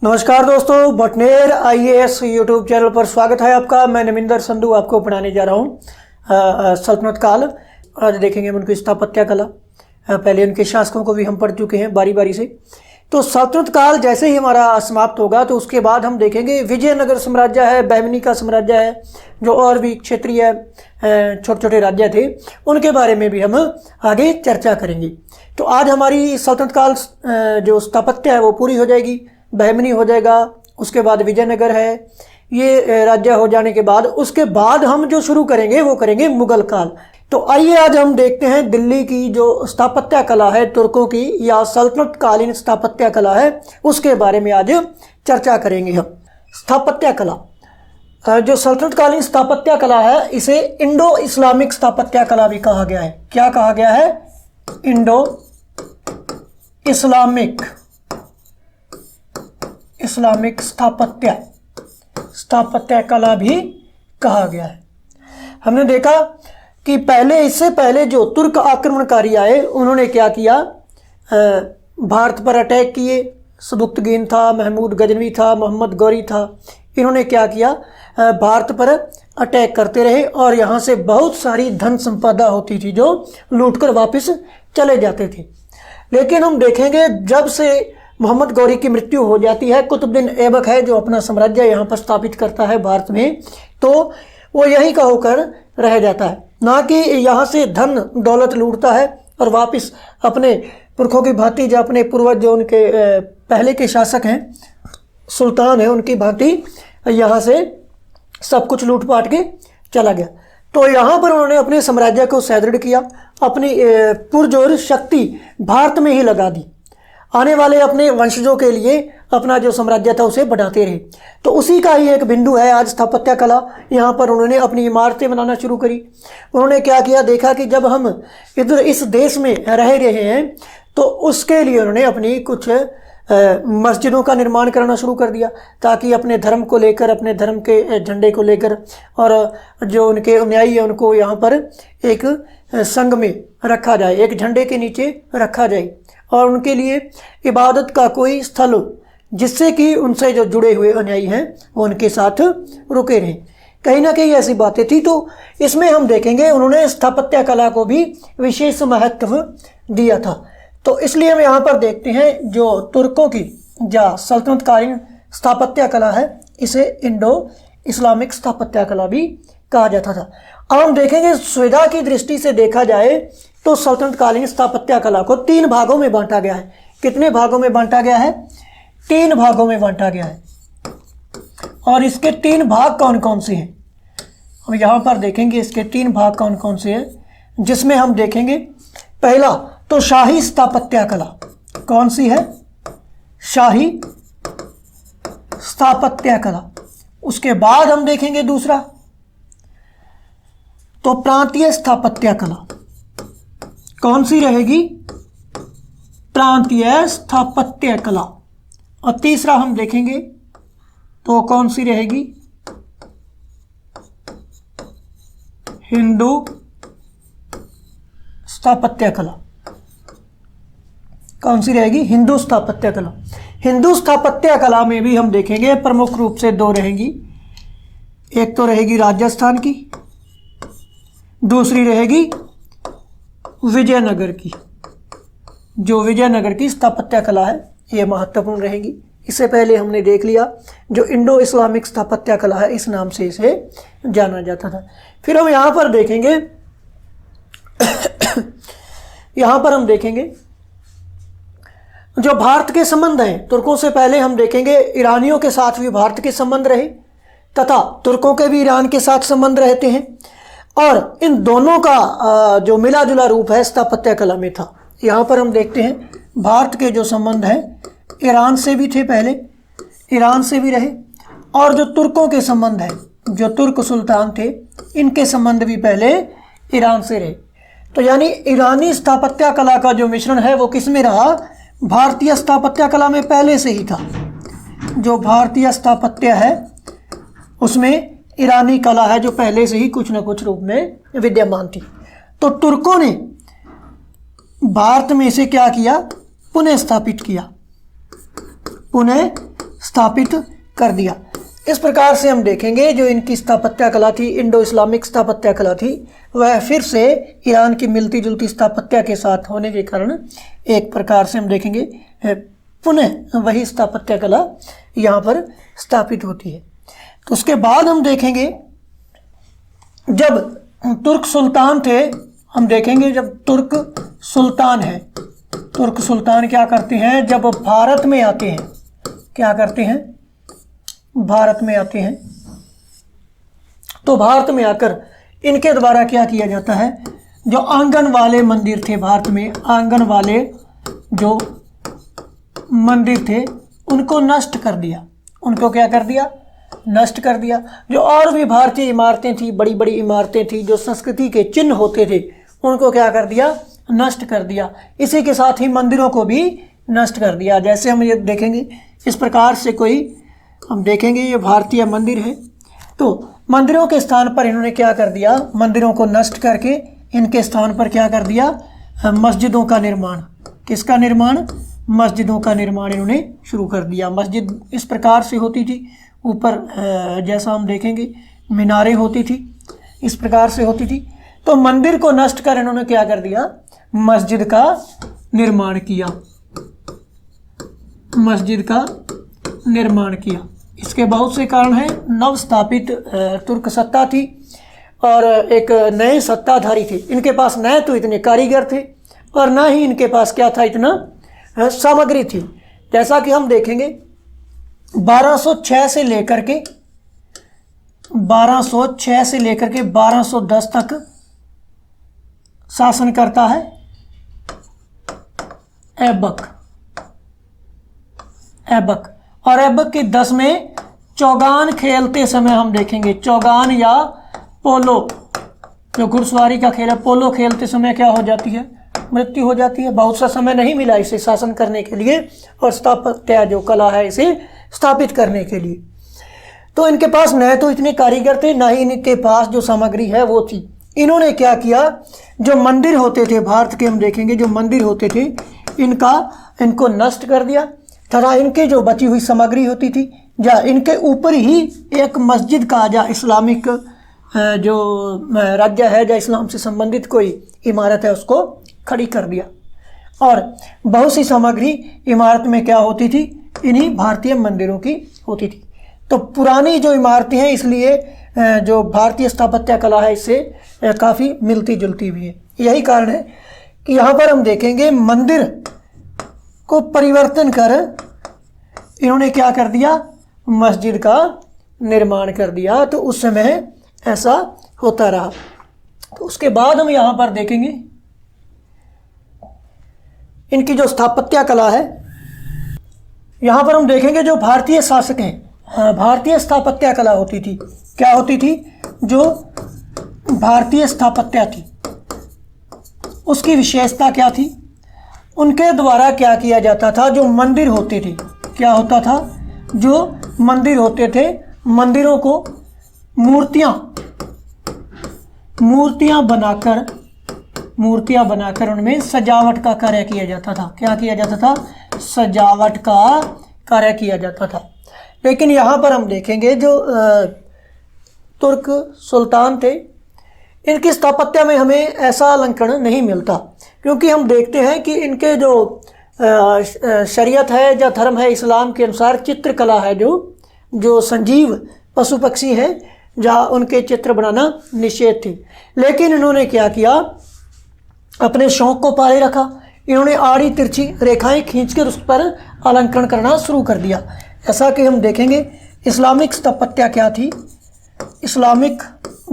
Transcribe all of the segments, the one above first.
नमस्कार दोस्तों, Bhatner IAS YouTube channel पर स्वागत है आपका। मैं नमिंदर संधू आपको पढ़ाने जा रहा हूँ सल्तनत काल। आज देखेंगे हम उनकी स्थापत्य कला। पहले उनके शासकों को भी हम पढ़ चुके हैं बारी बारी से। तो सल्तनत काल जैसे ही हमारा समाप्त होगा तो उसके बाद हम देखेंगे विजयनगर साम्राज्य है, बहमनी का साम्राज्य है, जो और भी क्षेत्रीय छोटे छोटे राज्य थे, उनके बारे में भी हम आगे चर्चा करेंगे। तो आज हमारी सल्तनत काल जो स्थापत्य है वो पूरी हो जाएगी। बहमनी हो जाएगा, उसके बाद विजयनगर है, ये राज्य हो जाने के बाद उसके बाद हम जो शुरू करेंगे वो करेंगे मुगल काल। तो आइए आज हम देखते हैं दिल्ली की जो स्थापत्य कला है तुर्कों की, या सल्तनत कालीन स्थापत्य कला है, उसके बारे में आज चर्चा करेंगे हम। स्थापत्य कला, जो सल्तनत कालीन स्थापत्य कला है, इसे इंडो इस्लामिक स्थापत्य कला भी कहा गया है। क्या कहा गया है? इंडो इस्लामिक स्थापत्य कला भी कहा गया है। हमने देखा कि इससे पहले जो तुर्क आक्रमणकारी आए उन्होंने क्या किया, भारत पर अटैक किए। सबुक्तगीन था, महमूद गजनवी था, मोहम्मद गौरी था। इन्होंने क्या किया, भारत पर अटैक करते रहे और यहाँ से बहुत सारी धन संपदा होती थी जो लूटकर वापस चले जाते थे। लेकिन हम देखेंगे जब से मोहम्मद गौरी की मृत्यु हो जाती है, कुतुबुद्दीन ऐबक है जो अपना साम्राज्य यहाँ पर स्थापित करता है भारत में, तो वो यहीं का होकर रह जाता है, ना कि यहाँ से धन दौलत लूटता है और वापस अपने पुरखों की भांति, जो अपने पूर्वज जो उनके पहले के शासक हैं, सुल्तान हैं, उनकी भांति यहाँ से सब कुछ लूटपाट के चला गया। तो यहाँ पर उन्होंने अपने साम्राज्य को सुदृढ़ किया, अपनी पुरजोर शक्ति भारत में ही लगा दी। आने वाले अपने वंशजों के लिए अपना जो साम्राज्य था उसे बढ़ाते रहे। तो उसी का ही एक बिंदु है आज स्थापत्य कला। यहाँ पर उन्होंने अपनी इमारतें बनाना शुरू करी। उन्होंने क्या किया, देखा कि जब हम इधर इस देश में रह रहे हैं तो उसके लिए उन्होंने अपनी कुछ मस्जिदों का निर्माण करना शुरू कर दिया, ताकि अपने धर्म को लेकर, अपने धर्म के झंडे को लेकर, और जो उनके अनुयायी हैं उनको यहाँ पर एक संघ में रखा जाए, एक झंडे के नीचे रखा जाए, और उनके लिए इबादत का कोई स्थल हो, जिससे कि उनसे जो जुड़े हुए अनुयायी हैं वो उनके साथ रुके रहें। कहीं ना कहीं ऐसी बातें थी। तो इसमें हम देखेंगे उन्होंने स्थापत्य कला को भी विशेष महत्व दिया था। तो इसलिए हम यहाँ पर देखते हैं जो तुर्कों की या सल्तनत कालीन स्थापत्य कला है, इसे इंडो इस्लामिक स्थापत्य कला भी कहा जाता था। अब हम देखेंगे सुविधा की दृष्टि से देखा जाए तो सल्तनत कालीन स्थापत्य कला को 3 भागों में बांटा गया है। कितने भागों में बांटा गया है? 3 भागों में बांटा गया है। और इसके 3 भाग कौन कौन से हैं हम यहाँ पर देखेंगे। इसके 3 भाग कौन कौन से हैं, जिसमें हम देखेंगे पहला तो शाही स्थापत्य कला। कौन सी है? शाही स्थापत्य कला। उसके बाद हम देखेंगे दूसरा तो प्रांतीय स्थापत्य कला। कौन सी रहेगी? प्रांतीय स्थापत्य कला। और तीसरा हम देखेंगे तो कौन सी रहेगी? हिंदू स्थापत्य कला। कौन सी रहेगी? हिंदू स्थापत्य कला। हिंदू स्थापत्य कला में भी हम देखेंगे प्रमुख रूप से 2 रहेंगी। एक तो रहेगी राजस्थान की, दूसरी रहेगी विजयनगर की। जो विजयनगर की स्थापत्य कला है ये महत्वपूर्ण रहेगी। इससे पहले हमने देख लिया जो इंडो इस्लामिक स्थापत्य कला है, इस नाम से इसे जाना जाता था। फिर हम यहाँ पर देखेंगे यहाँ पर हम देखेंगे जो भारत के संबंध हैं तुर्कों से। पहले हम देखेंगे ईरानियों के साथ भी भारत के संबंध रहे, तथा तुर्कों के भी ईरान के साथ संबंध रहते हैं, और इन दोनों का जो मिला जुला रूप है स्थापत्य कला में था। यहाँ पर हम देखते हैं भारत के जो संबंध हैं ईरान से भी थे, पहले ईरान से भी रहे, और जो तुर्कों के संबंध हैं, जो तुर्क सुल्तान थे, इनके संबंध भी पहले ईरान से रहे। तो यानी ईरानी स्थापत्य कला का जो मिश्रण है वो किस में रहा? भारतीय स्थापत्य कला में पहले से ही था। जो भारतीय स्थापत्य है उसमें ईरानी कला है जो पहले से ही कुछ न कुछ रूप में विद्यमान थी। तो तुर्कों ने भारत में इसे क्या किया? पुनः स्थापित किया, पुनः स्थापित कर दिया। इस प्रकार से हम देखेंगे जो इनकी स्थापत्य कला थी, इंडो इस्लामिक स्थापत्य कला थी, वह फिर से ईरान की मिलती जुलती स्थापत्य के साथ होने के कारण एक प्रकार से हम देखेंगे पुनः वही स्थापत्य कला यहाँ पर स्थापित होती है। तो उसके बाद हम देखेंगे जब तुर्क सुल्तान थे, हम देखेंगे जब तुर्क सुल्तान है, तुर्क सुल्तान क्या करते हैं, जब भारत में आते हैं, क्या करते हैं, भारत में आते हैं, तो भारत में आकर इनके द्वारा क्या किया जाता है, जो आंगन वाले मंदिर थे भारत में, आंगन वाले जो मंदिर थे उनको नष्ट कर दिया, उनको क्या कर दिया, नष्ट कर दिया। जो और भी भारतीय इमारतें थी, बड़ी बड़ी इमारतें थी, जो संस्कृति के चिन्ह होते थे, उनको क्या कर दिया, नष्ट कर दिया। इसी के साथ ही मंदिरों को भी नष्ट कर दिया। जैसे हम ये देखेंगे इस प्रकार से कोई हम देखेंगे ये भारतीय मंदिर है, तो मंदिरों के स्थान पर इन्होंने क्या कर दिया, मंदिरों को नष्ट करके इनके स्थान पर क्या कर दिया, मस्जिदों का निर्माण। किसका निर्माण, मस्जिदों का निर्माण इन्होंने शुरू कर दिया। मस्जिद इस प्रकार से होती थी, ऊपर जैसा हम देखेंगे मीनारें होती थी, इस प्रकार से होती थी। तो मंदिर को नष्ट कर इन्होंने क्या कर दिया, मस्जिद का निर्माण किया, मस्जिद का निर्माण किया। इसके बहुत से कारण हैं। नव स्थापित तुर्क सत्ता थी और एक नए सत्ताधारी थे। इनके पास न तो इतने कारीगर थे और ना ही इनके पास क्या था, इतना सामग्री थी। जैसा कि हम देखेंगे 1206 से लेकर के 1210 तक शासन करता है ऐबक, और ऐबक के 10 में चौगान खेलते समय हम देखेंगे, चौगान या पोलो, जो घुड़सवारी का खेल है, पोलो खेलते समय क्या हो जाती है, मृत्यु हो जाती है। बहुत सा समय नहीं मिला इसे शासन करने के लिए और स्थापत्य जो कला है इसे स्थापित करने के लिए। तो इनके पास न तो इतने कारीगर थे, ना ही इनके पास जो सामग्री है वो थी। इन्होंने क्या किया, जो मंदिर होते थे भारत के, हम देखेंगे जो मंदिर होते थे इनको नष्ट कर दिया तथा इनके जो बची हुई सामग्री होती थी, या इनके ऊपर ही एक मस्जिद का या इस्लामिक जो राज्य है या इस्लाम से संबंधित कोई इमारत है उसको खड़ी कर दिया। और बहुत सी सामग्री इमारत में क्या होती थी, इन्हीं भारतीय मंदिरों की होती थी। तो पुरानी जो इमारतें हैं, इसलिए जो भारतीय स्थापत्य कला है इससे काफ़ी मिलती जुलती भी है। यही कारण है कि यहाँ पर हम देखेंगे मंदिर को परिवर्तन कर इन्होंने क्या कर दिया, मस्जिद का निर्माण कर दिया। तो उस समय ऐसा होता रहा। तो उसके बाद हम यहाँ पर देखेंगे इनकी जो स्थापत्य कला है, यहाँ पर हम देखेंगे जो भारतीय शासक हैं, भारतीय स्थापत्य कला होती थी, क्या होती थी, जो भारतीय स्थापत्य थी उसकी विशेषता क्या थी, उनके द्वारा क्या किया जाता था, जो मंदिर होते थे, क्या होता था, जो मंदिर होते थे, मंदिरों को मूर्तियाँ बनाकर उनमें सजावट का कार्य किया जाता था। क्या किया जाता था, सजावट का कार्य किया जाता था। लेकिन यहाँ पर हम देखेंगे जो तुर्क सुल्तान थे, इनकी स्थापत्य में हमें ऐसा अलंकरण नहीं मिलता, क्योंकि हम देखते हैं कि इनके जो शरीयत है या धर्म है इस्लाम के अनुसार चित्रकला है, जो संजीव पशु पक्षी है, जहाँ उनके चित्र बनाना निषेध थी। लेकिन इन्होंने क्या किया, अपने शौक़ को पाले रखा। इन्होंने आड़ी तिरछी रेखाएं खींचकर उस पर अलंकरण करना शुरू कर दिया। ऐसा कि हम देखेंगे इस्लामिक स्थापत्य क्या थी, इस्लामिक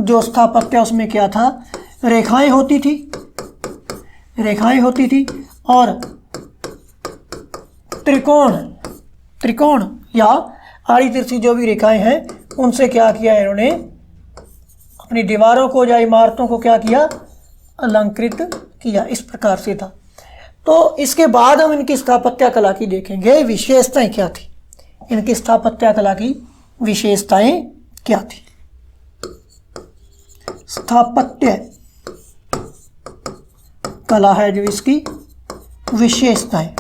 जो स्थापत्य उसमें क्या था, रेखाएं होती थी और त्रिकोण या आड़ी तिरछी जो भी रेखाएं हैं उनसे क्या किया इन्होंने, अपनी दीवारों को या इमारतों को क्या किया, अलंकृत किया। इस प्रकार से था। तो इसके बाद हम इनकी स्थापत्य कला की देखेंगे विशेषताएं क्या थी, इनकी स्थापत्य कला की विशेषताएं क्या थी। स्थापत्य कला है जो इसकी विशेषताएं,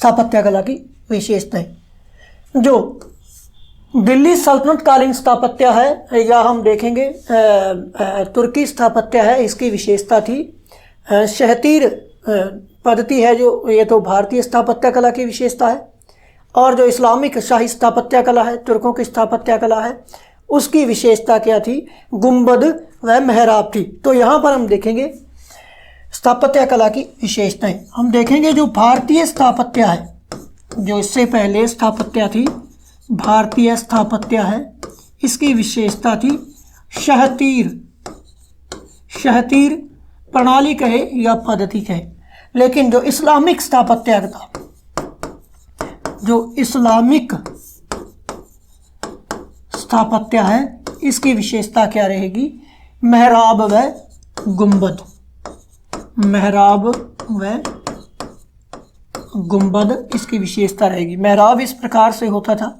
स्थापत्य कला की विशेषताएं। जो दिल्ली सल्तनत कालीन स्थापत्य है या हम देखेंगे तुर्की स्थापत्य है, इसकी विशेषता थी शहतीर पद्धति है, जो ये तो भारतीय स्थापत्य कला की विशेषता है। और जो इस्लामिक शाही स्थापत्य कला है, तुर्कों की स्थापत्य कला है, उसकी विशेषता क्या थी? गुंबद व मेहराब थी। तो यहाँ पर हम देखेंगे स्थापत्य कला की विशेषताएं। हम देखेंगे जो भारतीय स्थापत्य है, जो इससे पहले स्थापत्य थी, भारतीय स्थापत्य है, इसकी विशेषता थी शहतीर प्रणाली कहे या पद्धति कहे। लेकिन जो इस्लामिक स्थापत्य था, जो इस्लामिक स्थापत्य है, इसकी विशेषता क्या रहेगी? मेहराब व गुंबद। मेहराब व गुंबद इसकी विशेषता रहेगी। मेहराब इस प्रकार से होता था,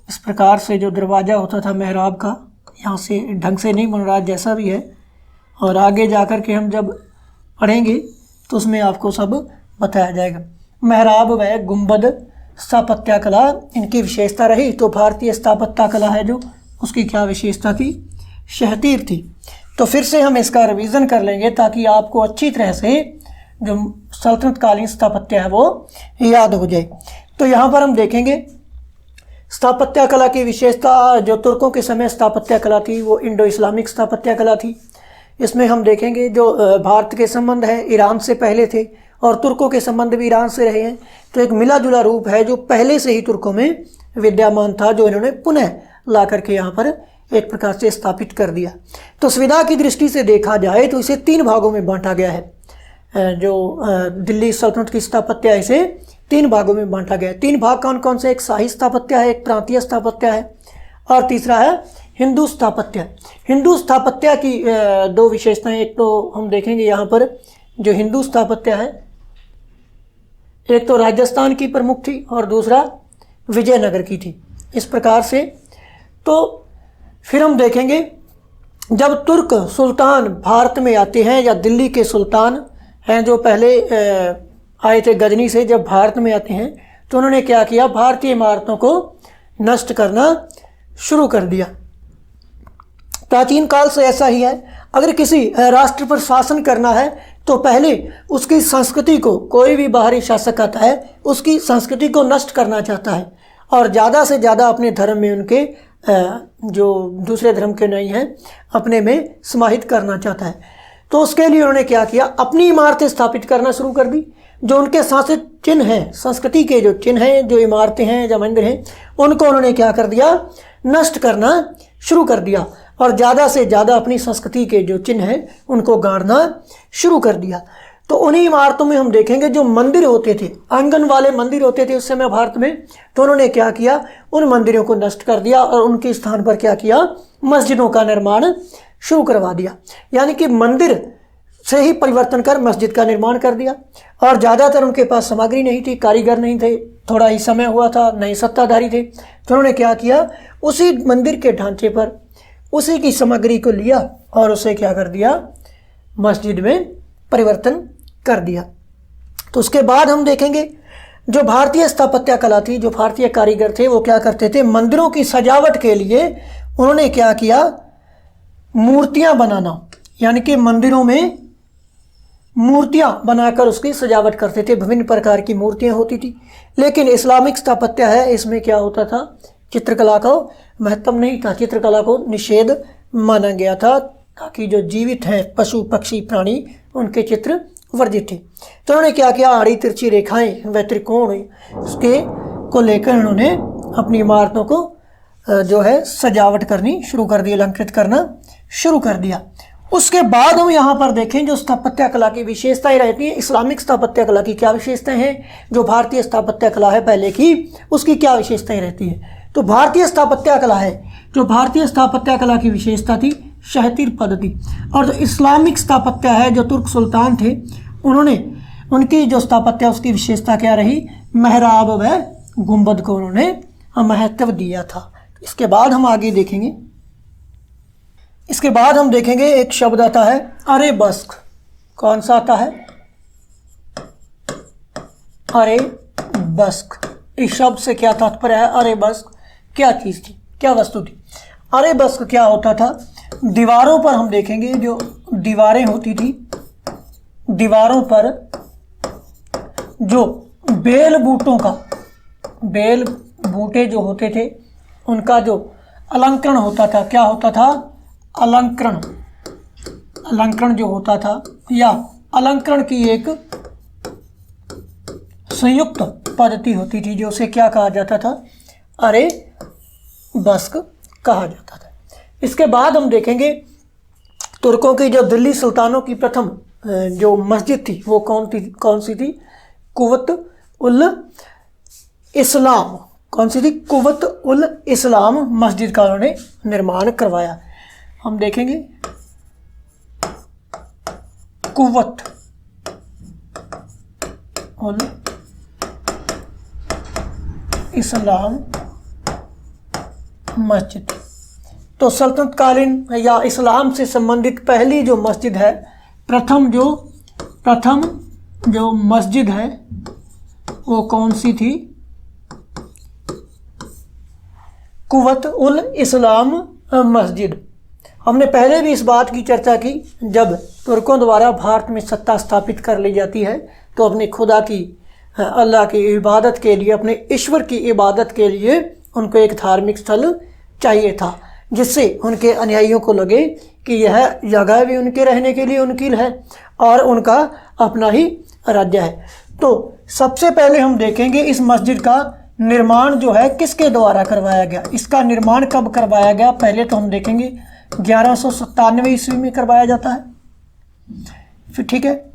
इस प्रकार से जो दरवाज़ा होता था मेहराब का, यहाँ से ढंग से नहीं बन रहा जैसा भी है, और आगे जाकर के हम जब पढ़ेंगे तो उसमें आपको सब बताया जाएगा। मेहराब व गुंबद स्थापत्य कला इनकी विशेषता रही। तो भारतीय स्थापत्य कला है जो, उसकी क्या विशेषता थी? शहतीर थी। तो फिर से हम इसका रिवीजन कर लेंगे ताकि आपको अच्छी तरह से जो सल्तनत कालीन स्थापत्य है वो याद हो जाए। तो यहाँ पर हम देखेंगे स्थापत्य कला की विशेषता। जो तुर्कों के समय स्थापत्य कला थी वो इंडो इस्लामिक स्थापत्य कला थी। इसमें हम देखेंगे जो भारत के संबंध है ईरान से पहले थे और तुर्कों के संबंध भी ईरान से रहे हैं। तो एक मिला जुला रूप है जो पहले से ही तुर्कों में विद्यमान था, जो इन्होंने पुनः ला करके यहाँ पर एक प्रकार से स्थापित कर दिया। तो सुविधा की दृष्टि से देखा जाए तो इसे 3 भागों में बांटा गया है। जो दिल्ली सल्तनत की स्थापत्य है, इसे 3 भागों में बांटा गया है। 3 भाग कौन कौन से? एक शाही स्थापत्य है, एक प्रांतीय स्थापत्य है, और तीसरा है हिंदू स्थापत्य। हिंदू स्थापत्य की 2 विशेषताएं। एक तो हम देखेंगे यहाँ पर जो हिंदू स्थापत्य है, एक तो राजस्थान की प्रमुख थी और दूसरा विजयनगर की थी, इस प्रकार से। तो फिर हम देखेंगे जब तुर्क सुल्तान भारत में आते हैं, या दिल्ली के सुल्तान हैं जो पहले आए थे गजनी से, जब भारत में आते हैं तो उन्होंने क्या किया? भारतीय इमारतों को नष्ट करना शुरू कर दिया। प्राचीन काल से ऐसा ही है। अगर किसी राष्ट्र पर शासन करना है तो पहले उसकी संस्कृति को, कोई भी बाहरी शासक आता है उसकी संस्कृति को नष्ट करना चाहता है और ज़्यादा से ज़्यादा अपने धर्म में उनके जो दूसरे धर्म के नहीं हैं अपने में समाहित करना चाहता है। तो उसके लिए उन्होंने क्या किया? अपनी इमारतें स्थापित करना शुरू कर दी। जो उनके शासित चिन्ह हैं, संस्कृति के जो चिन्ह हैं, जो इमारतें हैं, जो मंदिर हैं, उनको उन्होंने क्या कर दिया? नष्ट करना शुरू कर दिया और ज़्यादा से ज़्यादा अपनी संस्कृति के जो चिन्ह हैं उनको गाड़ना शुरू कर दिया। तो उन्हीं इमारतों में हम देखेंगे जो मंदिर होते थे, आंगन वाले मंदिर होते थे उस समय भारत में, तो उन्होंने क्या किया? उन मंदिरों को नष्ट कर दिया और उनके स्थान पर क्या किया? मस्जिदों का निर्माण शुरू करवा दिया। यानी कि मंदिर से ही परिवर्तन कर मस्जिद का निर्माण कर दिया। और ज़्यादातर उनके पास सामग्री नहीं थी, कारीगर नहीं थे, थोड़ा ही समय हुआ था, नए सत्ताधारी थे, तो उन्होंने क्या किया? उसी मंदिर के ढांचे पर उसी की सामग्री को लिया और उसे क्या कर दिया? मस्जिद में परिवर्तन कर दिया। तो उसके बाद हम देखेंगे जो भारतीय स्थापत्य कला थी, जो भारतीय कारीगर थे, वो क्या करते थे? मंदिरों की सजावट के लिए उन्होंने क्या किया? मूर्तियां बनाना, यानी कि मंदिरों में मूर्तियां बनाकर उसकी सजावट करते थे। विभिन्न प्रकार की मूर्तियां होती थी। लेकिन इस्लामिक स्थापत्य है, इसमें क्या होता था? चित्रकला का महत्व नहीं था, चित्रकला को निषेध माना गया था, ताकि जो जीवित हैं पशु पक्षी प्राणी उनके चित्र वर्जित थे। तो उन्होंने क्या किया? आड़ी तिरछी रेखाएं व त्रिकोण उसके को लेकर उन्होंने अपनी इमारतों को जो है सजावट करनी शुरू कर दी, अलंकृत करना शुरू कर दिया। उसके बाद हम यहाँ पर देखें जो स्थापत्य कला की विशेषताएं रहती हैं। इस्लामिक स्थापत्य कला की क्या विशेषताएं हैं? जो भारतीय स्थापत्य कला है पहले की, उसकी क्या विशेषताएं रहती हैं? तो भारतीय स्थापत्य कला है, जो भारतीय स्थापत्य कला की विशेषता थी शहतीर पद्धति। और जो इस्लामिक स्थापत्य है, जो तुर्क सुल्तान थे, उन्होंने उनकी जो स्थापत्य उसकी विशेषता क्या रही? मेहराब व गुंबद को उन्होंने महत्व दिया था। इसके बाद हम आगे देखेंगे। इसके बाद हम देखेंगे एक शब्द आता है अरेबस्क। कौन सा आता है? अरेबस्क। बस्क, इस शब्द से क्या तात्पर्य है? अरे बस्क क्या चीज़ थी, क्या वस्तु थी? अरे बस्क क्या होता था? दीवारों पर हम देखेंगे जो दीवारें होती थी, दीवारों पर जो बेल बूटे जो होते थे उनका जो अलंकरण होता था, क्या होता था? अलंकरण जो होता था, या अलंकरण की एक संयुक्त पद्धति होती थी जो उसे क्या कहा जाता था? अरे बस्क कहा जाता था। इसके बाद हम देखेंगे तुर्कों की जो दिल्ली सुल्तानों की प्रथम जो मस्जिद थी वो कौन सी थी? कुवत उल इस्लाम। कौन सी थी? कुवत उल इस्लाम मस्जिद का उन्होंने निर्माण करवाया। हम देखेंगे कुवत उल इस्लाम मस्जिद। तो सल्तनत कालीन या इस्लाम से संबंधित पहली जो मस्जिद है, प्रथम जो मस्जिद है वो कौन सी थी? कुवत उल इस्लाम मस्जिद। हमने पहले भी इस बात की चर्चा की, जब तुर्कों द्वारा भारत में सत्ता स्थापित कर ली जाती है तो अपने खुदा की, अल्लाह की इबादत के लिए, अपने ईश्वर की इबादत के लिए उनको एक धार्मिक स्थल चाहिए था, जिससे उनके अनुयायियों को लगे कि यह जगह भी उनके रहने के लिए अनुकूल है और उनका अपना ही राज्य है। तो सबसे पहले हम देखेंगे इस मस्जिद का निर्माण जो है किसके द्वारा करवाया गया, इसका निर्माण कब करवाया गया। पहले तो हम देखेंगे 1197 ईस्वी में करवाया जाता है, फिर ठीक है।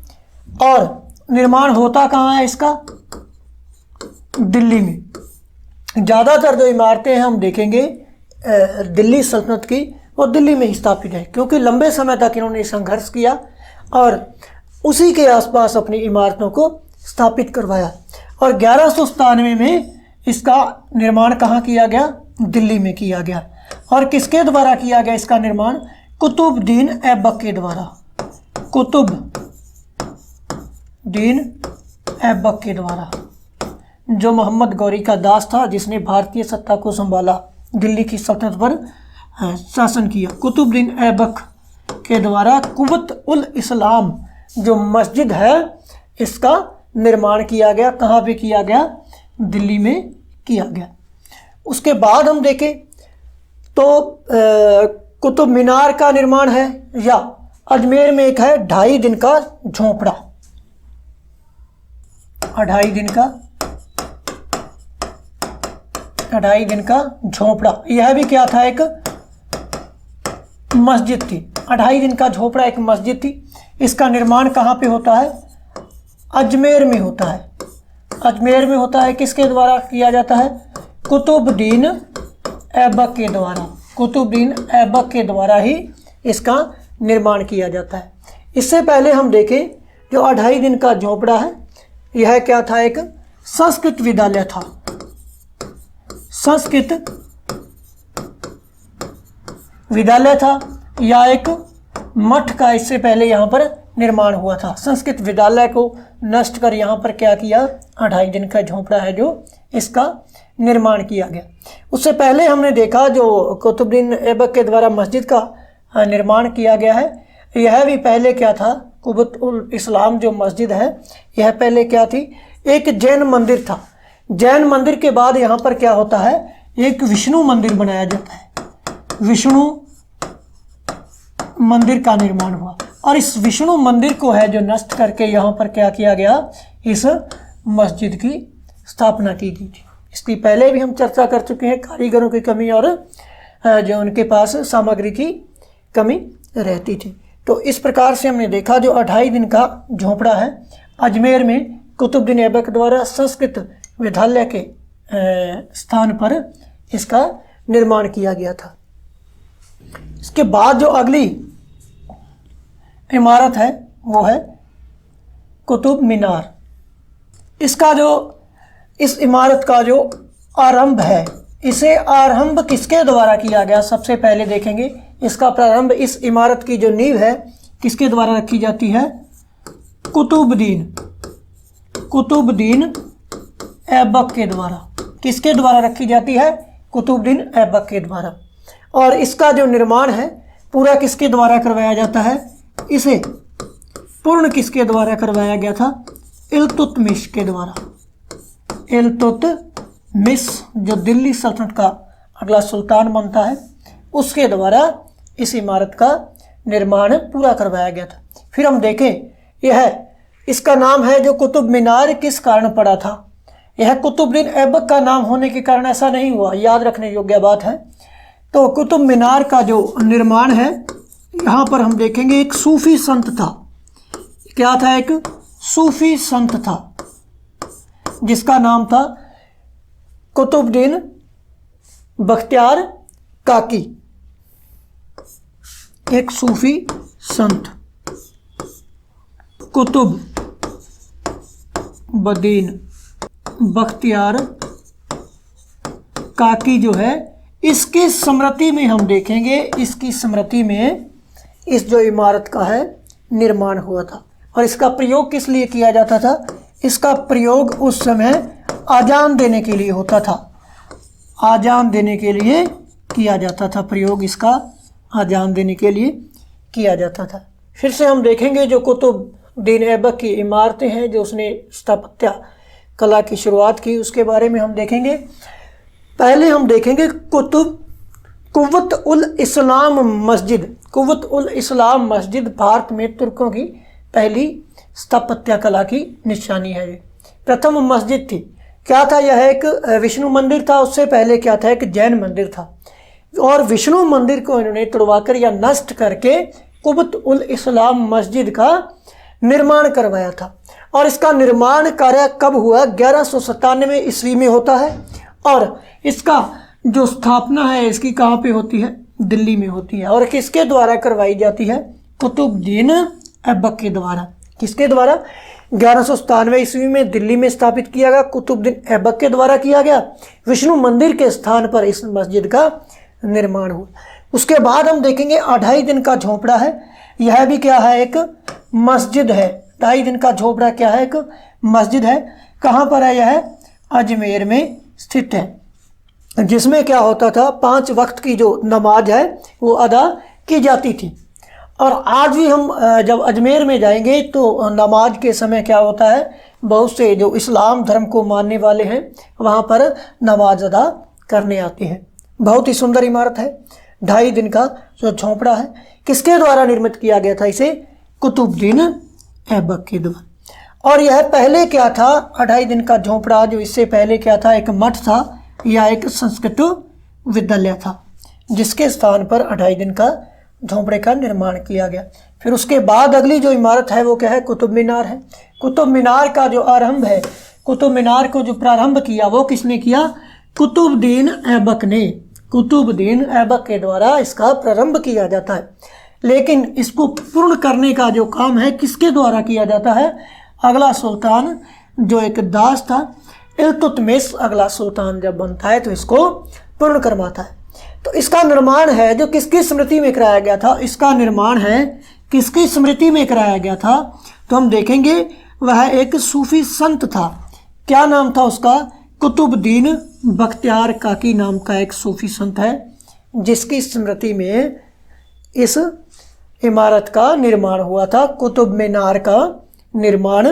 और निर्माण होता कहाँ है इसका? दिल्ली में। ज़्यादातर जो इमारतें हैं हम देखेंगे दिल्ली सल्तनत की, वो दिल्ली में ही स्थापित है, क्योंकि लंबे समय तक इन्होंने संघर्ष किया और उसी के आसपास अपनी इमारतों को स्थापित करवाया। और 1197 में इसका निर्माण कहाँ किया गया? दिल्ली में किया गया। और किसके द्वारा किया गया इसका निर्माण? कुतुबुद्दीन ऐबक के द्वारा। कुतुबुद्दीन ऐबक के द्वारा, जो मोहम्मद गौरी का दास था, जिसने भारतीय सत्ता को संभाला, दिल्ली की सल्तनत पर शासन किया। कुतुबुद्दीन ऐबक के द्वारा कुवत उल इस्लाम जो मस्जिद है इसका निर्माण किया गया। कहाँ पे किया गया? दिल्ली में किया गया। उसके बाद हम देखें तो कुतुब मीनार का निर्माण है, या अजमेर में एक है 2.5 दिन का झोंपड़ा। 2.5 दिन का झोंपड़ा, यह भी क्या था? एक मस्जिद थी। 2.5 दिन का झोंपड़ा एक मस्जिद थी। इसका निर्माण कहाँ पे होता है? अजमेर में होता है। अजमेर में होता है। किसके द्वारा किया जाता है? कुतुबुद्दीन ऐबक के द्वारा। कुतुबुद्दीन ऐबक के द्वारा ही इसका निर्माण किया जाता है। इससे पहले हम देखें जो 2.5 दिन का झोंपड़ा है, यह क्या था? एक संस्कृत विद्यालय था। संस्कृत विद्यालय था या एक मठ का इससे पहले यहाँ पर निर्माण हुआ था। संस्कृत विद्यालय को नष्ट कर यहाँ पर क्या किया? 2.5 दिन का झोंपड़ा है जो इसका निर्माण किया गया। उससे पहले हमने देखा जो कुतुबुद्दीन ऐबक के द्वारा मस्जिद का निर्माण किया गया है, यह भी पहले क्या था? कुवत उल इस्लाम जो मस्जिद है यह पहले क्या थी? एक जैन मंदिर था। जैन मंदिर के बाद यहाँ पर क्या होता है? एक विष्णु मंदिर बनाया जाता है। विष्णु मंदिर का निर्माण हुआ और इस विष्णु मंदिर को है जो नष्ट करके यहाँ पर क्या किया गया? इस मस्जिद की स्थापना की गई थी। इसकी पहले भी हम चर्चा कर चुके हैं, कारीगरों की कमी और जो उनके पास सामग्री की कमी रहती थी। तो इस प्रकार से हमने देखा जो 2.5 दिन का झोंपड़ा है अजमेर में कुतुबुद्दीन ऐबक द्वारा संस्कृत विद्यालय के स्थान पर इसका निर्माण किया गया था। इसके बाद जो अगली इमारत है वो है कुतुब मीनार। इसका जो इस इमारत का जो आरंभ है, इसे आरंभ किसके द्वारा किया गया? सबसे पहले देखेंगे इसका प्रारंभ, इस इमारत की जो नींव है किसके द्वारा रखी जाती है? कुतुबुद्दीन ऐबक के द्वारा। किसके द्वारा रखी जाती है? कुतुबुद्दीन ऐबक के द्वारा। और इसका जो निर्माण है पूरा किसके द्वारा करवाया जाता है? इसे पूर्ण किसके द्वारा करवाया गया था? इल्तुतमिश के द्वारा। इल्तुतमिश जो दिल्ली सल्तनत का अगला सुल्तान बनता है, उसके द्वारा इस इमारत का निर्माण पूरा करवाया गया था। फिर हम देखें, यह इसका नाम है जो कुतुब मीनार किस कारण पड़ा था? यह कुतुबुद्दीन ऐबक का नाम होने के कारण ऐसा नहीं हुआ, याद रखने योग्य बात है। तो कुतुब मीनार का जो निर्माण है, यहाँ पर हम देखेंगे एक सूफी संत था। क्या था? एक सूफी संत था जिसका नाम था कुतुबुद्दीन बख्तियार काकी। एक सूफी संत कुतुबुद्दीन बख्तियार काकी जो है, इसकी स्मृति में हम देखेंगे, इसकी स्मृति में इस जो इमारत का है निर्माण हुआ था। और इसका प्रयोग किस लिए किया जाता था? इसका प्रयोग उस समय आजान देने के लिए होता था। आजान देने के लिए किया जाता था, प्रयोग इसका आजान देने के लिए किया जाता था। फिर से हम देखेंगे जो कुतुबुद्दीन ऐबक की इमारतें हैं, जो उसने स्थापत्य कला की शुरुआत की, उसके बारे में हम देखेंगे। पहले हम देखेंगे कुव्वत उल इस्लाम मस्जिद। कुव्वत उल इस्लाम मस्जिद भारत में तुर्कों की पहली स्थापत्य कला की निशानी है। प्रथम मस्जिद थी। क्या था? यह एक विष्णु मंदिर था। उससे पहले क्या था? एक जैन मंदिर था। और विष्णु मंदिर को इन्होंने तुड़वाकर या नष्ट करके कुव्वत उल इस्लाम मस्जिद का निर्माण करवाया था। और इसका निर्माण कार्य कब हुआ? 1197 ईस्वी में होता है। और इसका जो स्थापना है इसकी कहाँ पे होती है? दिल्ली में होती है। और किसके द्वारा करवाई जाती है? कुतुबुद्दीन ऐबक के द्वारा। किसके द्वारा? 1197 ईस्वी में दिल्ली में स्थापित किया गया, कुतुबुद्दीन ऐबक के द्वारा किया गया। विष्णु मंदिर के स्थान पर इस मस्जिद का निर्माण हुआ। उसके बाद हम देखेंगे 2.5 दिन का झोपड़ा है। यह भी क्या है? एक मस्जिद है। 2.5 दिन का झोपड़ा क्या है? एक मस्जिद है। कहाँ पर है यह? अजमेर में स्थित है। जिसमें क्या होता था? 5 वक्त की जो नमाज है वो अदा की जाती थी। और आज भी हम जब अजमेर में जाएंगे तो नमाज के समय क्या होता है? बहुत से जो इस्लाम धर्म को मानने वाले हैं वहाँ पर नमाज अदा करने आते हैं। बहुत ही सुंदर इमारत है। 2.5 दिन का जो झोंपड़ा है, किसके द्वारा निर्मित किया गया था? इसे कुतुबुद्दीन ऐबक के द्वारा। और यह पहले क्या था? 2.5 दिन का झोंपड़ा जो इससे पहले क्या था? एक मठ था या एक संस्कृत विद्यालय था, जिसके स्थान पर 2.5 दिन का झोंपड़े का निर्माण किया गया। फिर उसके बाद अगली जो इमारत है वो क्या है? कुतुब मीनार है। कुतुब मीनार का जो आरंभ है, कुतुब मीनार को जो प्रारंभ किया वो किसने किया? कुतुबुद्दीन ऐबक ने। कुतुबुद्दीन ऐबक के द्वारा इसका प्रारंभ किया जाता है। लेकिन इसको पूर्ण करने का जो काम है किसके द्वारा किया जाता है? अगला सुल्तान जो एक दास था, इल्तुतमिश, अगला सुल्तान जब बनता है तो इसको पूर्ण करवाता है। तो इसका निर्माण है जो किसकी स्मृति में कराया गया था? इसका निर्माण है किसकी स्मृति में कराया गया था? तो हम देखेंगे वह एक सूफी संत था। क्या नाम था उसका? कुतुबुद्दीन बख्तियार काकी नाम का एक सूफी संत है, जिसकी स्मृति में इस इमारत का निर्माण हुआ था। कुतुब मीनार का निर्माण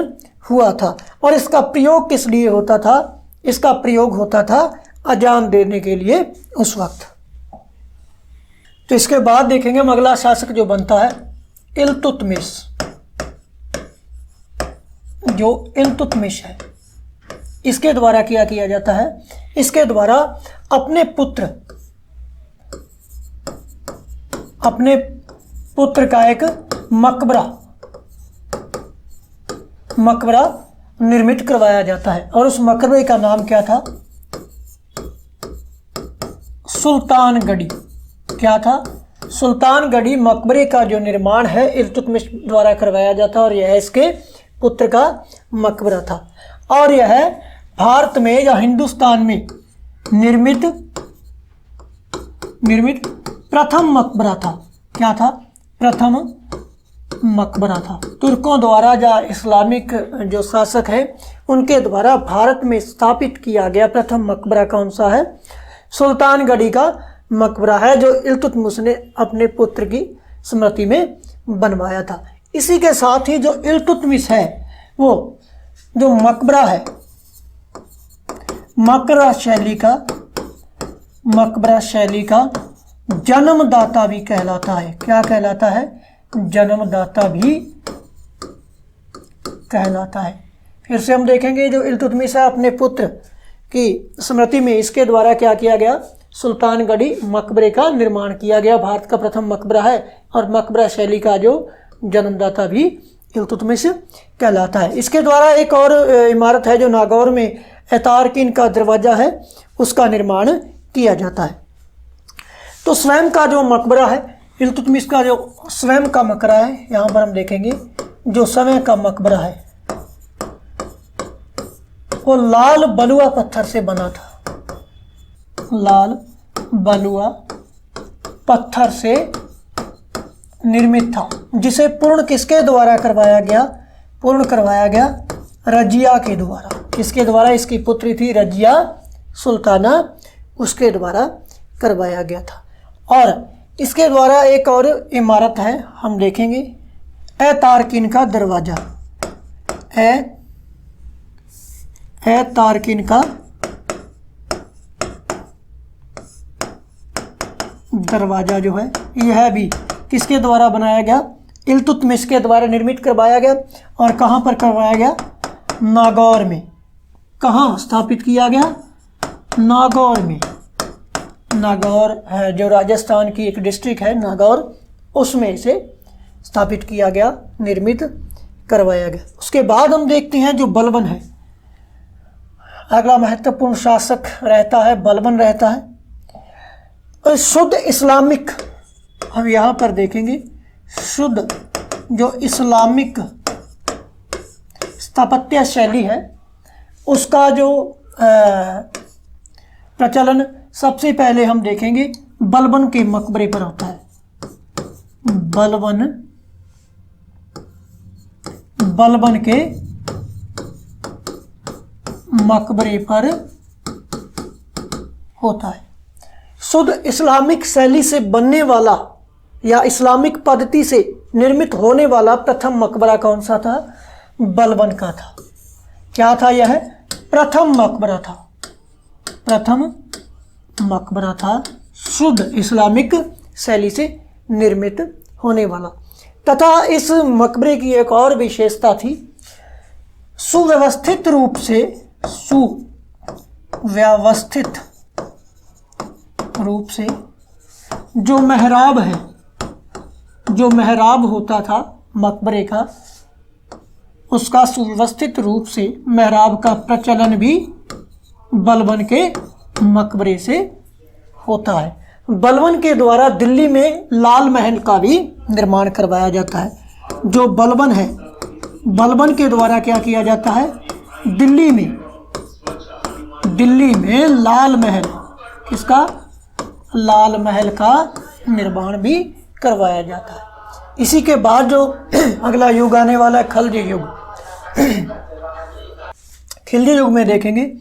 हुआ था। और इसका प्रयोग किस लिए होता था? इसका प्रयोग होता था अजान देने के लिए उस वक्त। तो इसके बाद देखेंगे हम अगला शासक जो बनता है इल्तुतमिश। जो इल्तुतमिश है इसके द्वारा क्या किया जाता है? इसके द्वारा अपने पुत्र का एक मकबरा निर्मित करवाया जाता है। और उस मकबरे का नाम क्या था? सुल्तानगढ़ी। क्या था? सुल्तानगढ़ी मकबरे का जो निर्माण है इल्तुतमिश द्वारा करवाया जाता है। और यह इसके पुत्र का मकबरा था। और यह भारत में या हिंदुस्तान में निर्मित प्रथम मकबरा था। क्या था? प्रथम मकबरा था। तुर्कों द्वारा या इस्लामिक जो शासक है उनके द्वारा भारत में स्थापित किया गया प्रथम मकबरा कौन सा है? सुल्तानगढ़ी का मकबरा है, जो इल्तुतमिश ने अपने पुत्र की स्मृति में बनवाया था। इसी के साथ ही जो इल्तुतमिश है वो जो मकबरा है, मकबरा शैली का जन्मदाता भी कहलाता है। क्या कहलाता है? जन्मदाता भी कहलाता है। फिर से हम देखेंगे जो इल्तुतमिश है अपने पुत्र की स्मृति में इसके द्वारा क्या किया गया? सुल्तानगढ़ी मकबरे का निर्माण किया गया। भारत का प्रथम मकबरा है और मकबरा शैली का जो जन्मदाता भी इल्तुतमिश कहलाता है। इसके द्वारा एक और इमारत है जो नागौर में एतारकिन का दरवाज़ा है, उसका निर्माण किया जाता है। तो स्वयं का जो मकबरा है, इल्तुतमिश का जो स्वयं का मकबरा है, यहाँ पर हम देखेंगे जो स्वयं का मकबरा है वो लाल बलुआ पत्थर से बना था। लाल बलुआ पत्थर से निर्मित था, जिसे पूर्ण किसके द्वारा करवाया गया? पूर्ण करवाया गया रजिया के द्वारा। किसके द्वारा? इसकी पुत्री थी रजिया सुल्ताना, उसके द्वारा करवाया गया था। और इसके द्वारा एक और इमारत है, हम देखेंगे एतारकिन का दरवाज़ा। एतारकिन का दरवाज़ा जो है यह भी किसके द्वारा बनाया गया? इल्तुतमिश के द्वारा निर्मित करवाया गया। और कहाँ पर करवाया गया? नागौर में। कहाँ स्थापित किया गया? नागौर में। नागौर है जो राजस्थान की एक डिस्ट्रिक्ट है नागौर, उसमें इसे स्थापित किया गया, निर्मित करवाया गया। उसके बाद हम देखते हैं जो बलबन है, अगला महत्वपूर्ण शासक रहता है बलबन रहता है। और शुद्ध इस्लामिक, हम यहाँ पर देखेंगे शुद्ध जो इस्लामिक स्थापत्य शैली है उसका जो प्रचलन सबसे पहले हम देखेंगे बलबन के मकबरे पर होता है। बलबन के मकबरे पर होता है। शुद्ध इस्लामिक शैली से बनने वाला या इस्लामिक पद्धति से निर्मित होने वाला प्रथम मकबरा कौन सा था? बलबन का था। क्या था? यह प्रथम मकबरा था। प्रथम मकबरा था शुद्ध इस्लामिक शैली से निर्मित होने वाला। तथा इस मकबरे की एक और विशेषता थी, सुव्यवस्थित रूप से जो मेहराब है, जो मेहराब होता था मकबरे का, उसका सुव्यवस्थित रूप से मेहराब का प्रचलन भी बलबन के मकबरे से होता है। बलबन के द्वारा दिल्ली में लाल महल का भी निर्माण करवाया जाता है। जो बलबन है, बलबन के द्वारा क्या किया जाता है? दिल्ली में लाल महल, किसका? लाल महल का निर्माण भी करवाया जाता है। इसी के बाद जो अगला युग आने वाला है खिलजी युग। खिलजी युग में देखेंगे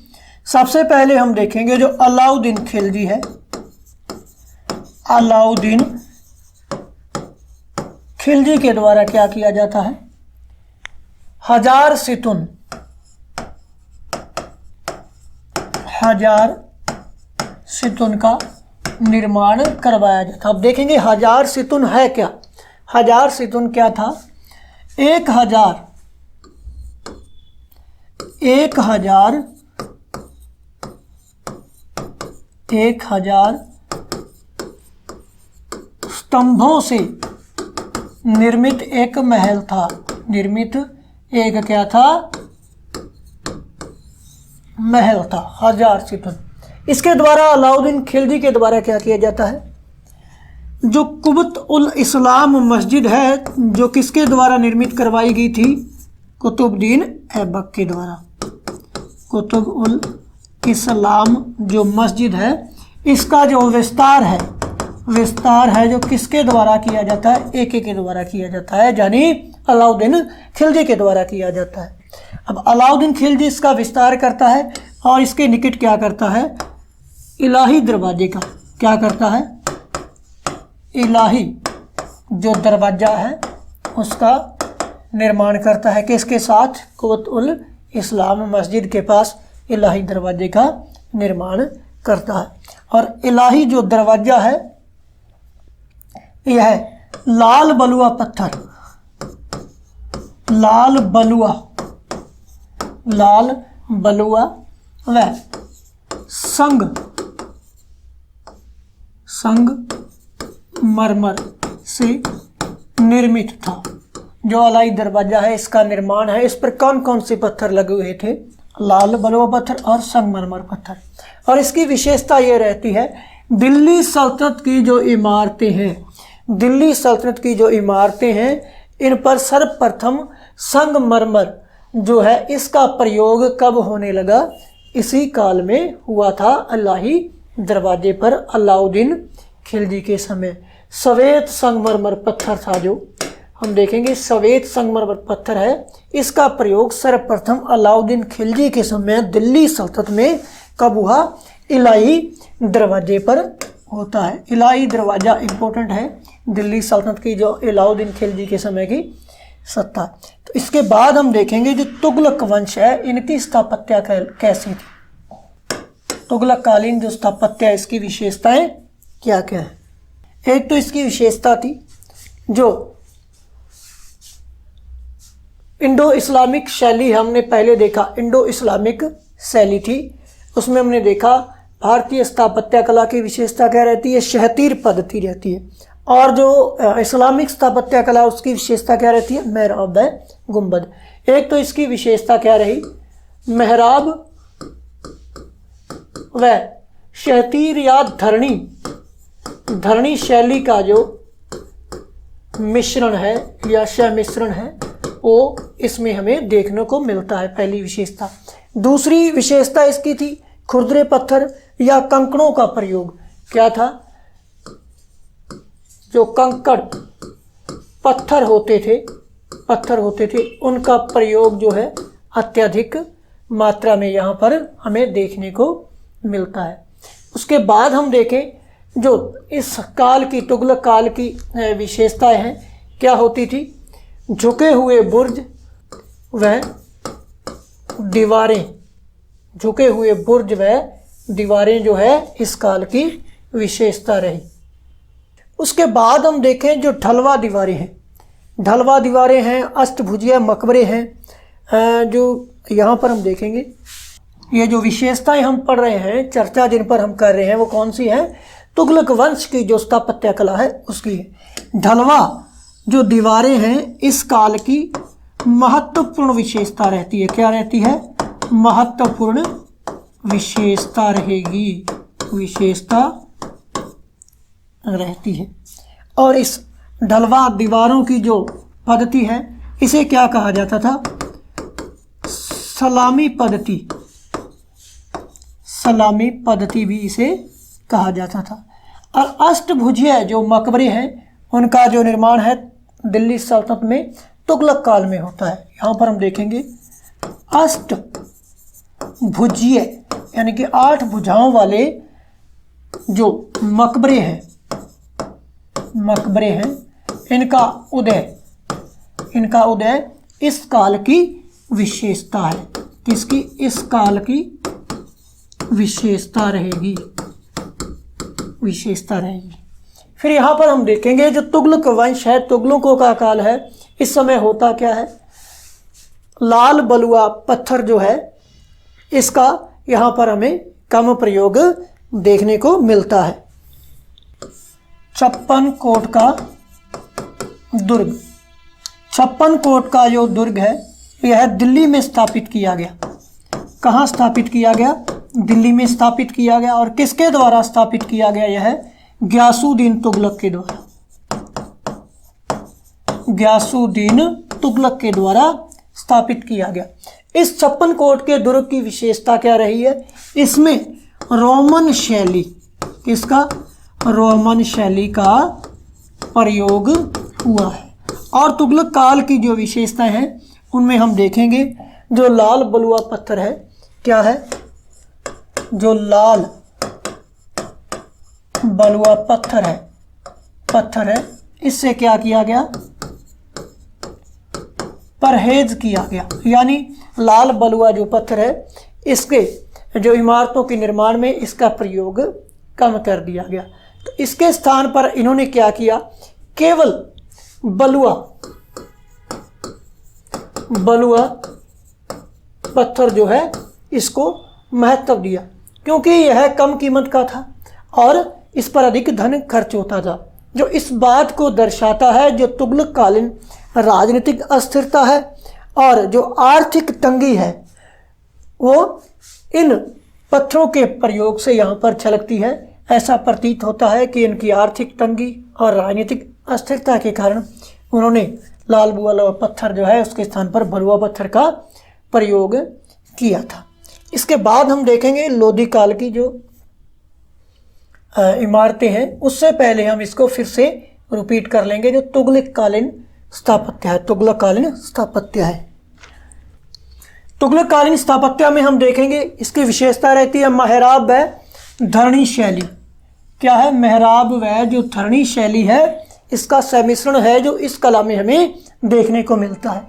सबसे पहले हम देखेंगे जो अलाउद्दीन खिलजी है। अलाउद्दीन खिलजी के द्वारा क्या किया जाता है? हजार सितुन का निर्माण करवाया जाता। अब देखेंगे हजार सितुन है क्या? हजार सितुन क्या था? 1000 स्तंभों से निर्मित एक महल था। निर्मित एक क्या था? महल था। 1000 सितुन। इसके द्वारा अलाउद्दीन खिलजी के द्वारा क्या किया जाता है? जो कुबत उल इस्लाम मस्जिद है, जो किसके द्वारा निर्मित करवाई गई थी? कुतुबुद्दीन ऐबक के द्वारा। कुतुब उल इस्लाम जो मस्जिद है, इसका जो विस्तार है विस्तार है जो किसके द्वारा किया जाता है, एके के द्वारा किया जाता है, यानी अलाउद्दीन खिलजी के द्वारा किया जाता है। अब अलाउद्दीन खिलजी इसका विस्तार करता है और इसके निकट क्या करता है, इलाही दरवाजे का क्या करता है, इलाही जो दरवाजा है उसका निर्माण करता है। किसके साथ, कुव्वत उल इस्लाम मस्जिद के पास इलाही दरवाजे का निर्माण करता है। और इलाही जो दरवाजा है यह है लाल बलुआ पत्थर, लाल बलुआ व संगमरमर से निर्मित था। जो इलाही दरवाजा है इसका निर्माण है, इस पर कौन कौन से पत्थर लगे हुए थे, लाल बलुआ पत्थर और संगमरमर पत्थर। और इसकी विशेषता ये रहती है, दिल्ली सल्तनत की जो इमारतें हैं, दिल्ली सल्तनत की जो इमारतें हैं इन पर सर्वप्रथम संगमरमर जो है इसका प्रयोग कब होने लगा, इसी काल में हुआ था इलाही दरवाजे पर अलाउद्दीन खिलजी के समय। श्वेत संगमरमर पत्थर था, जो हम देखेंगे श्वेत संगमरमर पत्थर है, इसका प्रयोग सर्वप्रथम अलाउद्दीन खिलजी के समय दिल्ली सल्तनत में कब हुआ, इलाही दरवाजे पर होता है। इलाही दरवाजा इंपॉर्टेंट है दिल्ली सल्तनत की जो अलाउद्दीन खिलजी के समय की सत्ता। तो इसके बाद हम देखेंगे जो तुगलक वंश है इनकी स्थापत्य कैसी थी, तुगलक कालीन जो स्थापत्य इसकी विशेषताएं क्या क्या है। एक तो इसकी विशेषता थी जो इंडो इस्लामिक शैली, हमने पहले देखा इंडो इस्लामिक शैली थी, उसमें हमने देखा भारतीय स्थापत्य कला की विशेषता क्या रहती है, शहतीर पद्धति रहती है। और जो इस्लामिक स्थापत्य कला उसकी विशेषता क्या रहती है, मेहराब गुंबद। एक तो इसकी विशेषता क्या रही, मेहराब व शहतीर या धरणी शैली का जो मिश्रण है या सम्मिश्रण है वो इसमें हमें देखने को मिलता है, पहली विशेषता। दूसरी विशेषता इसकी थी खुरदरे पत्थर या कंकड़ों का प्रयोग। क्या था, जो कंकड़ पत्थर होते थे उनका प्रयोग जो है अत्यधिक मात्रा में यहाँ पर हमें देखने को मिलता है। उसके बाद हम देखें जो इस काल की तुगलक काल की विशेषताएं हैं क्या होती थी, झुके हुए बुर्ज व दीवारें, झुके हुए बुर्ज व दीवारें जो है इस काल की विशेषता रही। उसके बाद हम देखें जो ढलवा दीवारें हैं, ढलवा दीवारें हैं, अष्टभुजीय मकबरे हैं, जो यहाँ पर हम देखेंगे। ये जो विशेषताएं हम पढ़ रहे हैं, चर्चा जिन पर हम कर रहे हैं वो कौन सी है, तुगलक वंश की जो स्थापत्य कला है उसकी है। ढलवा जो दीवारें हैं इस काल की महत्वपूर्ण विशेषता रहती है। क्या रहती है, महत्वपूर्ण विशेषता रहेगी, विशेषता रहती है। और इस ढलवा दीवारों की जो पद्धति है इसे क्या कहा जाता था, सलामी पद्धति, सलामी पद्धति भी इसे कहा जाता था। और अष्टभुजीय जो मकबरे हैं उनका जो निर्माण है दिल्ली सल्तनत में तुगलक काल में होता है। यहाँ पर हम देखेंगे अष्टभुजीय यानी कि 8 भुजाओं वाले जो मकबरे हैं इनका उदय इस काल की विशेषता है। किसकी, इस काल की विशेषता रहेगी। फिर यहाँ पर हम देखेंगे जो तुगलक वंश है, तुगलकों का काल है, इस समय होता क्या है, लाल बलुआ पत्थर जो है इसका यहाँ पर हमें कम प्रयोग देखने को मिलता है। 56 कोट का दुर्ग, 56 कोट का जो दुर्ग है यह दिल्ली में स्थापित किया गया। कहाँ स्थापित किया गया, दिल्ली में स्थापित किया गया। और किसके द्वारा स्थापित किया गया, यह गयासुद्दीन तुगलक के द्वारा, गयासुद्दीन तुगलक के द्वारा स्थापित किया गया। इस 56 कोट के दुर्ग की विशेषता क्या रही है, इसमें रोमन शैली, किसका, रोमन शैली का प्रयोग हुआ है। और तुगलक काल की जो विशेषताएं हैं उनमें हम देखेंगे जो लाल बलुआ पत्थर है, क्या है, जो लाल बलुआ पत्थर है इससे क्या किया गया, परहेज किया गया। यानी लाल बलुआ जो पत्थर है इसके जो इमारतों के निर्माण में इसका प्रयोग कम कर दिया गया। तो इसके स्थान पर इन्होंने क्या किया, केवल बलुआ पत्थर जो है इसको महत्व दिया, क्योंकि यह कम कीमत का था और इस पर अधिक धन खर्च होता था, जो इस बात को दर्शाता है जो तुगलक कालीन राजनीतिक अस्थिरता है और जो आर्थिक तंगी है वो इन पत्थरों के प्रयोग से यहाँ पर छलकती है। ऐसा प्रतीत होता है कि इनकी आर्थिक तंगी और राजनीतिक अस्थिरता के कारण उन्होंने लाल बलुआ पत्थर जो है उसके स्थान पर बलुआ पत्थर का प्रयोग किया था। इसके बाद हम देखेंगे लोधी काल की जो इमारतें हैं, उससे पहले हम इसको फिर से रिपीट कर लेंगे जो तुगलक कालीन स्थापत्य है। तुगलक कालीन स्थापत्य में हम देखेंगे इसकी विशेषता रहती है मेहराब व धरणी शैली। क्या है, मेहराब व जो धरणी शैली है इसका सम्मिश्रण है जो इस कला में हमें देखने को मिलता है।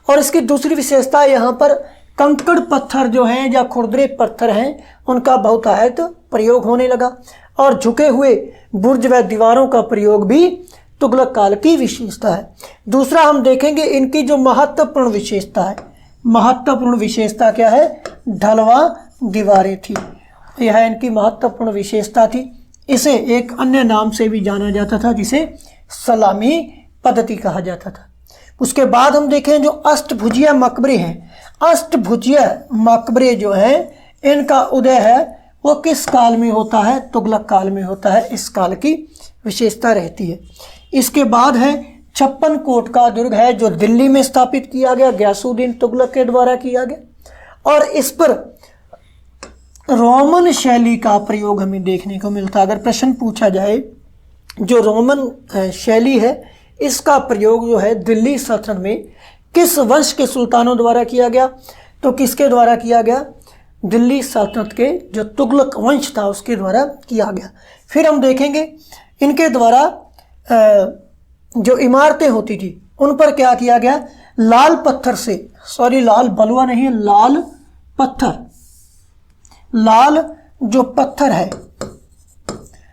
और इसकी दूसरी विशेषता यहाँ पर कंकड़ पत्थर जो हैं या खुरदरे पत्थर हैं उनका बहुतायत प्रयोग होने लगा और झुके हुए बुर्ज व दीवारों का प्रयोग भी तुगलक काल की विशेषता है। दूसरा हम देखेंगे इनकी जो महत्वपूर्ण विशेषता क्या है, ढलवा दीवारें थी। यह इनकी महत्वपूर्ण विशेषता थी। इसे एक अन्य नाम से भी जाना जाता था जिसे सलामी पद्धति कहा जाता था। उसके बाद हम देखें जो अष्टभुजीय मकबरे हैं, अष्टभुजीय मकबरे जो हैं इनका उदय है वो किस काल में होता है, तुगलक काल में होता है। इस काल की विशेषता रहती है। इसके बाद है 56 कोट का दुर्ग है जो दिल्ली में स्थापित किया गया, गयासुद्दीन तुगलक के द्वारा किया गया और इस पर रोमन शैली का प्रयोग हमें देखने को मिलता है। अगर प्रश्न पूछा जाए जो रोमन शैली है इसका प्रयोग जो है दिल्ली सल्तनत में किस वंश के सुल्तानों द्वारा किया गया, तो किसके द्वारा किया गया, दिल्ली सल्तनत के जो तुगलक वंश था उसके द्वारा किया गया। फिर हम देखेंगे इनके द्वारा जो इमारतें होती थी उन पर क्या किया गया, लाल पत्थर से, लाल बलुआ नहीं, लाल जो पत्थर है,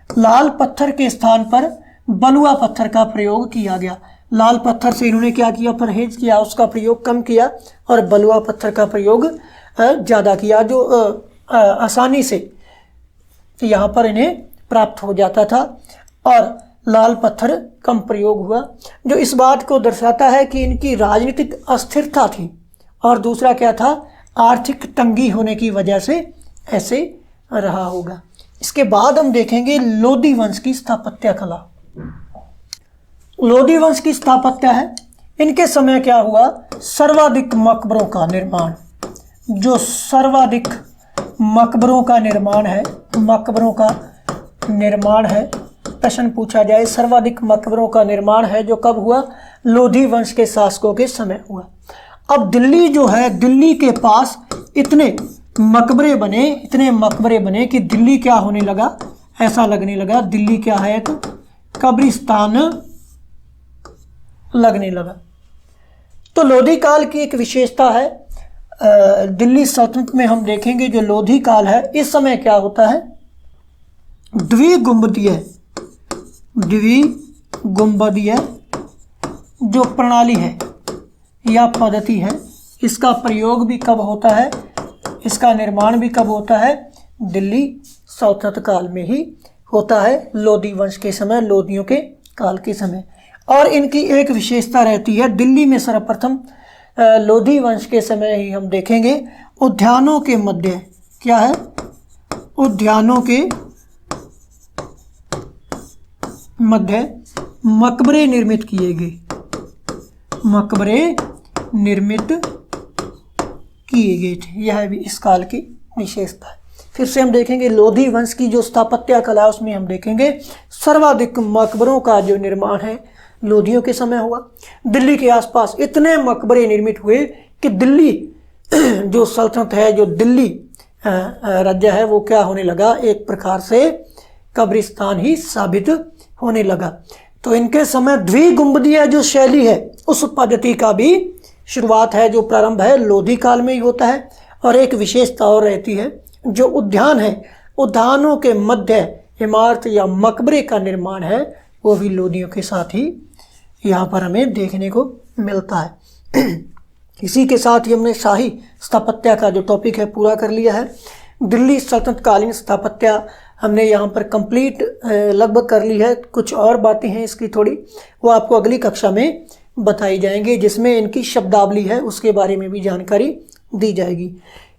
लाल पत्थर के स्थान पर बलुआ पत्थर का प्रयोग किया गया। लाल पत्थर से इन्होंने क्या किया, परहेज किया, उसका प्रयोग कम किया और बलुआ पत्थर का प्रयोग ज़्यादा किया जो आसानी से यहाँ पर इन्हें प्राप्त हो जाता था और लाल पत्थर कम प्रयोग हुआ, जो इस बात को दर्शाता है कि इनकी राजनीतिक अस्थिरता थी और दूसरा क्या था, आर्थिक तंगी होने की वजह से ऐसे रहा होगा। इसके बाद हम देखेंगे लोधी वंश की स्थापत्य कला। लोधी वंश की स्थापत्य है, इनके समय क्या हुआ, सर्वाधिक मकबरों का निर्माण, जो सर्वाधिक मकबरों का निर्माण है, प्रश्न पूछा जाए सर्वाधिक मकबरों का निर्माण है जो कब हुआ, लोधी वंश के शासकों के समय हुआ। अब दिल्ली जो है, दिल्ली के पास इतने मकबरे बने कि दिल्ली क्या होने लगा, ऐसा लगने लगा दिल्ली क्या है तो कब्रिस्तान लगने लगा। तो लोधी काल की एक विशेषता है दिल्ली सल्तनत में हम देखेंगे जो लोधी काल है इस समय क्या होता है, द्विगुंबदीय जो प्रणाली है या पद्धति है इसका प्रयोग भी कब होता है, इसका निर्माण भी कब होता है, दिल्ली सल्तनत काल में ही होता है, लोधी वंश के समय, लोधियों के काल के समय। और इनकी एक विशेषता रहती है, दिल्ली में सर्वप्रथम लोधी वंश के समय ही हम देखेंगे उद्यानों के मध्य क्या है, उद्यानों के मध्य मकबरे निर्मित किए गए, थे। यह भी इस काल की विशेषता है। फिर से हम देखेंगे लोधी वंश की जो स्थापत्य कला उसमें हम देखेंगे सर्वाधिक मकबरों का जो निर्माण है लोधियों के समय हुआ। दिल्ली के आसपास इतने मकबरे निर्मित हुए कि दिल्ली जो सल्तनत है, जो दिल्ली राज्य है, वो क्या होने लगा, एक प्रकार से कब्रिस्तान ही साबित होने लगा। तो इनके समय द्विगुंबदीय जो शैली है उस पद्धति का भी शुरुआत है, जो प्रारंभ है लोधी काल में ही होता है। और एक विशेषता और रहती है, जो उद्यान है, उद्यानों के मध्य इमारत या मकबरे का निर्माण है वो भी लोधियों के साथ ही यहाँ पर हमें देखने को मिलता है। इसी के साथ ही हमने शाही स्थापत्य का जो टॉपिक है पूरा कर लिया है। दिल्ली सल्तनत कालीन स्थापत्य हमने यहाँ पर कंप्लीट लगभग कर ली है। कुछ और बातें हैं इसकी थोड़ी, वो आपको अगली कक्षा में बताई जाएंगी, जिसमें इनकी शब्दावली है उसके बारे में भी जानकारी दी जाएगी।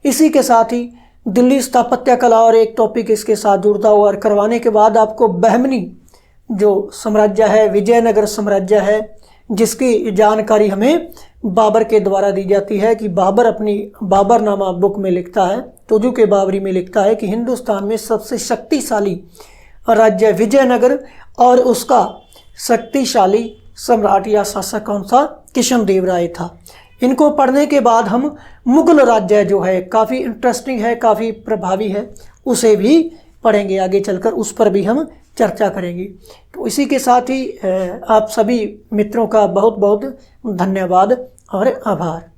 इसी के साथ ही दिल्ली स्थापत्य कला और एक टॉपिक इसके साथ जुड़ता हुआ करवाने के बाद आपको बहमनी जो साम्राज्य है, विजयनगर साम्राज्य है, जिसकी जानकारी हमें बाबर के द्वारा दी जाती है कि बाबर अपनी बाबरनामा बुक में लिखता है, तुजु के बाबरी में लिखता है कि हिंदुस्तान में सबसे शक्तिशाली राज्य विजयनगर और उसका शक्तिशाली सम्राट या शासक कौन सा, कृष्णदेव राय था। इनको पढ़ने के बाद हम मुगल राज्य जो है काफ़ी इंटरेस्टिंग है, काफ़ी प्रभावी है, उसे भी पढ़ेंगे आगे चलकर, उस पर भी हम चर्चा करेंगे। तो इसी के साथ ही आप सभी मित्रों का बहुत बहुत धन्यवाद और आभार।